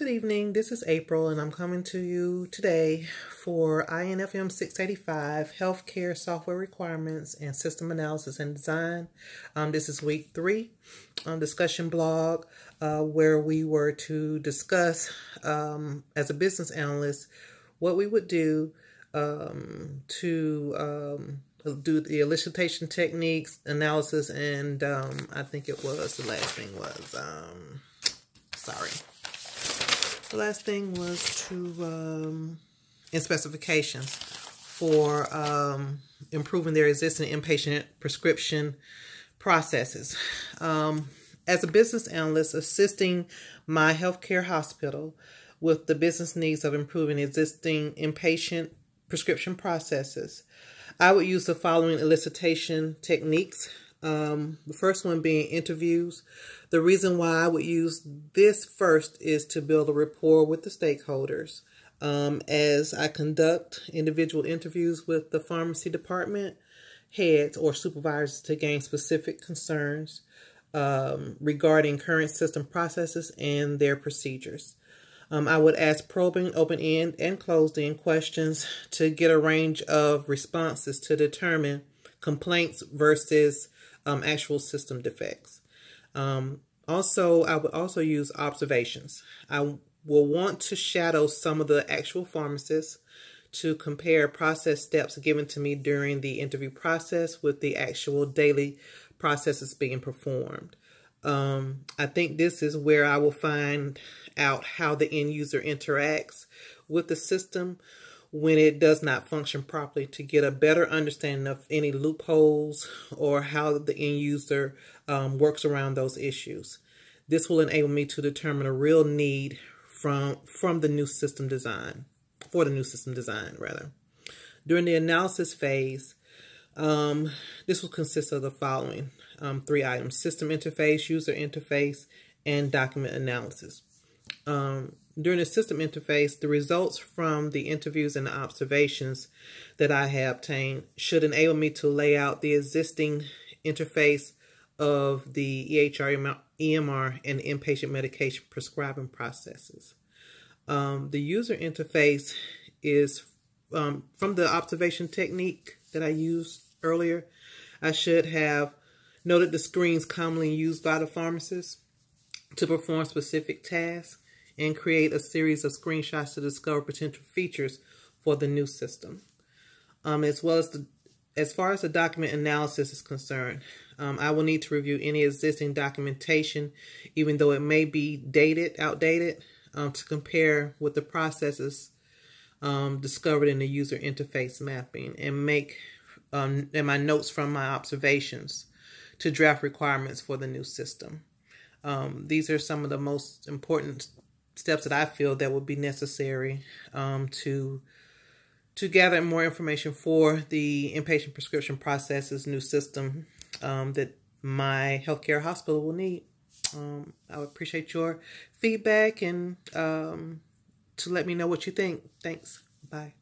Good evening, this is April and I'm coming to you today for INFM685 Healthcare Software Requirements and System Analysis and Design. This is week 3 discussion blog where we were to discuss as a business analyst what we would do to do the elicitation techniques, analysis, and I think it was, the last thing was, the last thing was to, in specifications for improving their existing inpatient prescription processes. As a business analyst assisting My Healthcare Hospital with the business needs of improving existing inpatient prescription processes, I would use the following elicitation techniques. The first one being interviews. The reason why I would use this first is to build a rapport with the stakeholders. As I conduct individual interviews with the pharmacy department heads or supervisors to gain specific concerns regarding current system processes and their procedures. I would ask probing, open-end, and closed-end questions to get a range of responses to determine complaints versus actual system defects. Also, I would also use observations. I will want to shadow some of the actual pharmacists to compare process steps given to me during the interview process with the actual daily processes being performed. I think this is where I will find out how the end user interacts with the system when it does not function properly, to get a better understanding of any loopholes or how the end user works around those issues. This will enable me to determine a real need from the new system design, for the new system design rather. During the analysis phase, this will consist of the following 3 items: system interface, user interface, and document analysis. During the system interface, the results from the interviews and the observations that I have obtained should enable me to lay out the existing interface of the EHR, EMR, and inpatient medication prescribing processes. The user interface is from the observation technique that I used earlier. I should have noted the screens commonly used by the pharmacist to perform specific tasks and create a series of screenshots to discover potential features for the new system. As far as the document analysis is concerned, I will need to review any existing documentation, even though it may be outdated, to compare with the processes discovered in the user interface mapping, and make and my notes from my observations to draft requirements for the new system. These are some of the most important steps that I feel that would be necessary to gather more information for the inpatient prescription processes new system that My Healthcare Hospital will need. I would appreciate your feedback and to let me know what you think. Thanks. Bye.